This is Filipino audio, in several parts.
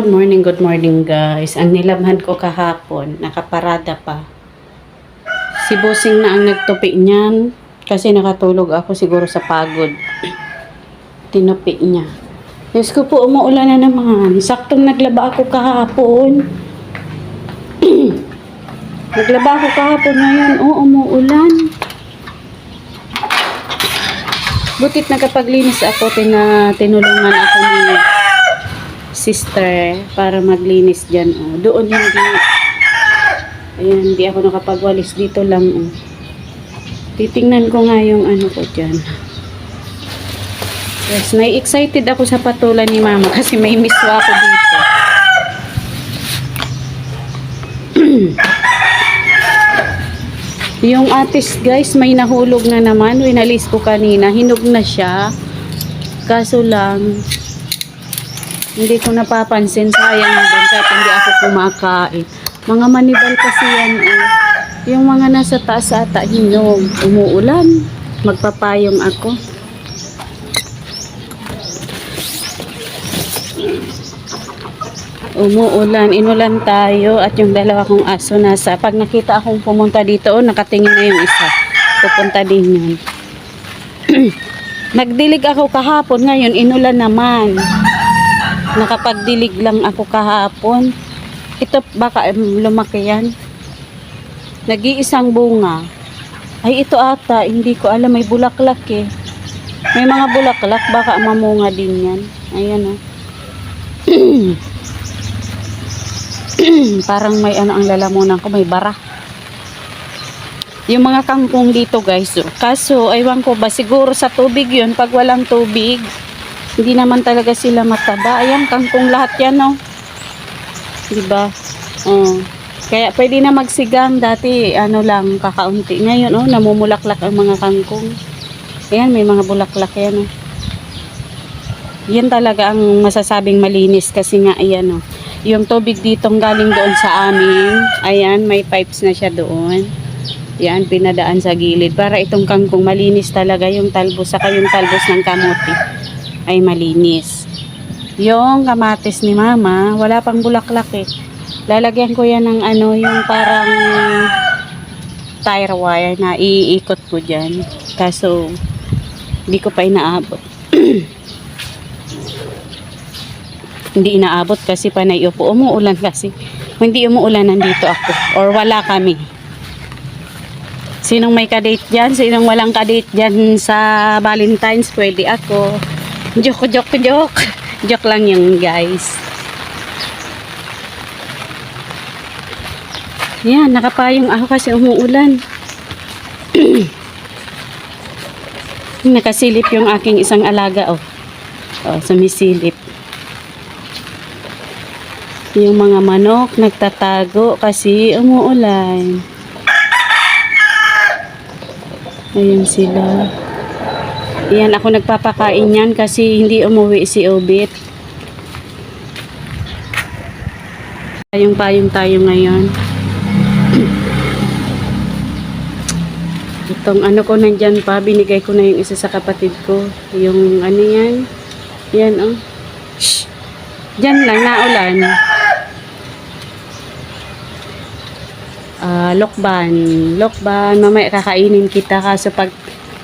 good morning guys. Ang nilabhan ko kahapon, nakaparada pa. Si Bossing na ang nagtupi niyan kasi nakatulog ako siguro sa pagod. Tinupi niya. Diyos ko po, umuulan na naman. Saktong naglaba ako kahapon. Naglaba ako kahapon ngayon. Oo, umuulan. Butit nakapaglinis ako, tinulungan ako ni sister para maglinis dyan. Oh. Doon hindi. Ayan, hindi ako nakapagwalis. Dito lang. Oh. Titingnan ko nga yung ano ko dyan. Yes, excited ako sa patulan ni mama kasi may miswa ako dito. Yung atis guys, may nahulog na naman. Winalis ko kanina. Hinog na siya. Kaso lang, hindi ko napapansin. Sayang din kahit hindi ako kumakain. Mga manibal kasi yan. Oh. Yung mga nasa taas ata hinog. Umuulan. Magpapayong ako. Umuulan. Inulan tayo. At yung dalawa kong aso nasa. Pag nakita akong pumunta dito, oh, nakatingin na yung isa. Pupunta din yan. Nagdilig ako kahapon. Ngayon, inulan naman. Nakapagdilig lang ako kahapon. Ito baka lumaki yan. Nag-iisang bunga. Ay ito ata, hindi ko alam, may bulaklak eh. May mga bulaklak, baka mamunga din yan. Ayan o. Parang may ano ang lalamunan ko, may bara. Yung mga kangkong dito guys. Oh. Kaso, aywan ko ba, siguro sa tubig yun, pag walang tubig, hindi naman talaga sila mataba. Ayan, kangkong lahat yan, no? Diba? Oh. Kaya pwede na magsigang. Dati, ano lang, kakaunti. Ngayon, oh, namumulaklak ang mga kangkong. Ayan, may mga bulaklak yan, oh. Yan talaga ang masasabing malinis. Kasi nga, ayan, oh. Yung tubig ditong galing doon sa amin. Ayan, may pipes na siya doon. Yan, pinadaan sa gilid. Para itong kangkong malinis talaga. Yung talbos, saka yung talbos ng kamote ay malinis. Yung kamatis ni mama, wala pang bulaklak eh. Lalagyan ko yan ng ano, yung parang tire wire na iikot ko dyan. Kaso, hindi ko pa inaabot. Hindi inaabot kasi panay upo. Umuulan kasi. Hindi umuulan, nandito ako. Or wala kami. Sinong may kadate dyan? Sinong walang kadate dyan sa Valentine's? Pwede ako. Joke. Joke lang yung guys. Yan, nakapayong ako kasi umuulan. Nakasilip yung aking isang alaga. Oh, sumisilip. Yung mga manok nagtatago kasi umuulan. Ayun sila. Yan, ako nagpapakain yan kasi hindi umuwi si Obit. Payong tayo ngayon. Itong ano ko nandyan pa, binigay ko na yung isa sa kapatid ko. Yung ano yan. Yan oh. Shh. Dyan lang, naulan. Lokban. Mamaya kakainin kita kaso pag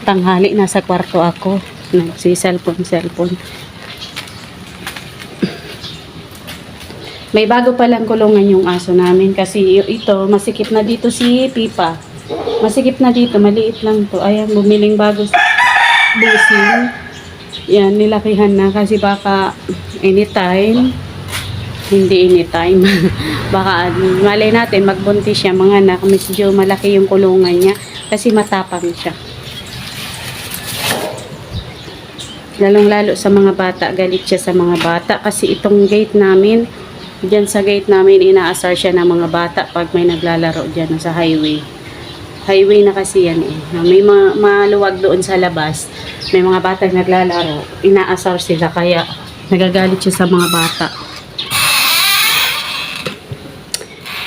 tanghali nasa kwarto ako. Nagsi-cellphone. May bago palang kulungan yung aso namin kasi ito, masikip na dito si Pipa. Masikip na dito, maliit lang to. Ayan, bumiling bago si Busing. Yan, nilakihan na kasi baka anytime. Hindi anytime. Baka malay natin, magbuntis siya mga anak. Medyo malaki yung kulungan niya kasi matapang siya. Lalong-lalo sa mga bata, galit siya sa mga bata kasi itong gate namin, dyan sa gate namin, inaasar siya ng mga bata pag may naglalaro dyan sa highway. Highway na kasi yan eh. May maluwag doon sa labas. May mga bata naglalaro. Inaasar sila kaya nagagalit siya sa mga bata.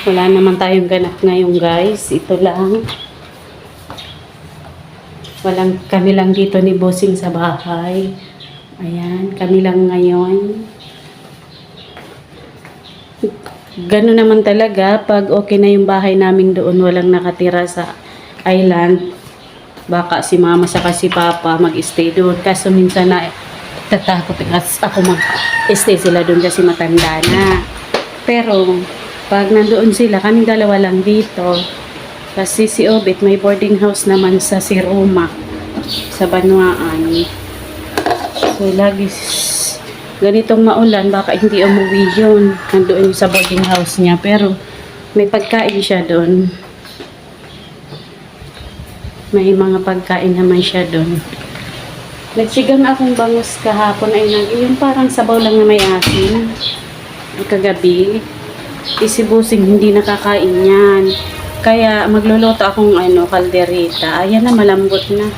Wala naman tayong ganap ngayon guys. Ito lang. Kami lang dito ni Bossing sa bahay. Ayan, kami lang ngayon. Gano'n naman talaga, pag okay na yung bahay namin doon, walang nakatira sa island, baka si mama saka si papa mag-stay doon. Kaso minsan na tatakot ako mag-stay sila doon kasi matanda na. Pero, pag nandoon sila, kaming dalawa lang dito. Kasi si Obet may boarding house naman sa si Roma, sa Banuaan. So, lagi ganitong maulan, baka hindi umuwi yun. Nandoon sa boarding house niya. Pero, may pagkain siya doon. May mga pagkain naman siya doon. Nagsigang akong bangus kahapon ay yung parang sabaw lang na may asin. Kagabi. Isibusing hindi nakakain yan. Kaya magluluto akong kaldereta. Ayan na, malambot na.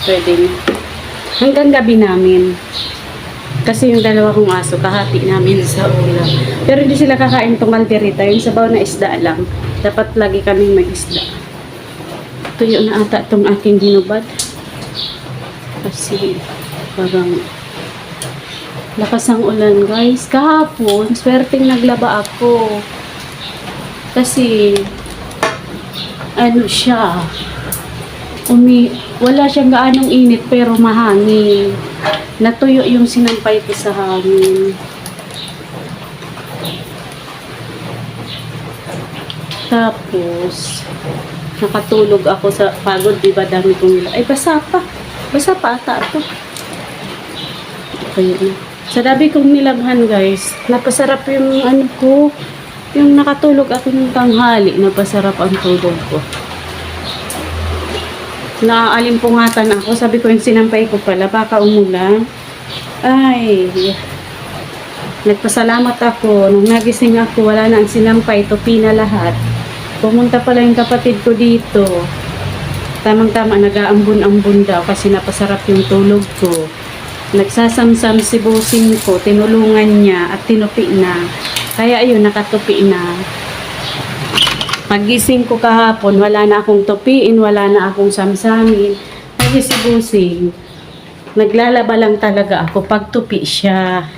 Pwede na. Hanggang gabi namin. Kasi yung dalawa kong aso, kahati namin sa ulam. Pero hindi sila kakain tong kaldereta. Yung sabaw na isda lang. Dapat lagi kaming mag-isda. Tuyo na ata itong aking hinubad. Kasi parang lakas ang ulan, guys. Kahapon, swerteng naglaba ako. Kasi siya, wala siyang gaanong init pero mahangin. Natuyo yung sinampay ko sa hangin. Tapos, nakatulog ako sa pagod, diba dami kong nila. Ay, basa pa. Basa pa ata ito. Kaya na. Sa dami kong nilabhan, guys, napasarap yung ko. Yung nakatulog ako ng tanghali, napasarap ang tulog ko. Naalimpungatan ako. Sabi ko yung sinampay ko pala, baka umulan. Ay, nagpasalamat ako. Nung nagising ako, wala na ang sinampay. Tupi na lahat. Pumunta pala yung kapatid ko dito. Tamang-tama, nag-aambun-ambun daw kasi napasarap yung tulog ko. Nagsasamsam si busing ko, tinulungan niya at tinupi na. Kaya ayun, nakatupi na. Pagising ko kahapon, wala na akong tupiin, wala na akong samsamin. Kasi si busing, naglalaba lang talaga ako. Pag tupi siya,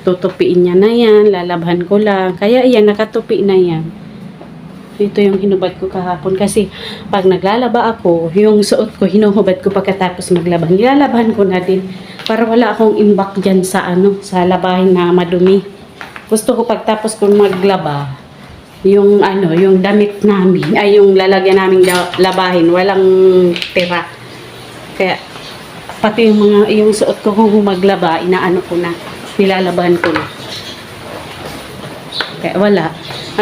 tutupiin niya na yan, lalabhan ko lang. Kaya iyan, nakatupi na yan. Ito yung hinubad ko kahapon kasi pag naglalaba ako, yung suot ko, hinuhubad ko pagkatapos maglaban. Nilalabhan ko na din para wala akong imbak dyan sa sa labahin na madumi. Gusto ko pagtapos kong maglaba, yung yung damit namin, ay yung lalagyan naming labahin, walang tira. Kaya pati yung suot ko kung maglaba, inaano ko na, nilalabahan ko na. Kaya wala.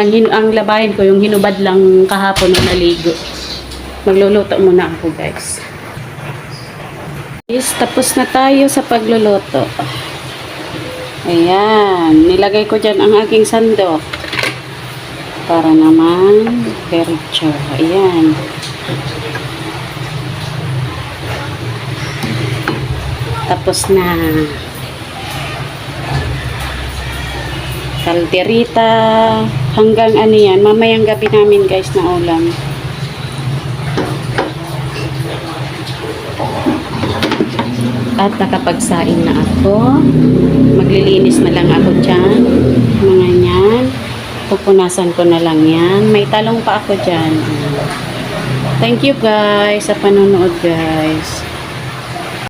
Ang labahin ko, yung hinubad lang kahapon na naligo. Magluluto muna ako, guys. Yes, tapos na tayo sa pagluluto. Ayan. Nilagay ko dyan ang aking sandok. Para naman, diretso. Ayan. Tapos na. Kalderita. Hanggang yan, mamayang gabi namin, guys, na ulam. At nakapagsaing na ako. Maglilinis na lang ako dyan. Mga yan. Pupunasan ko na lang yan. May talong pa ako dyan. Thank you, guys, sa panonood, guys.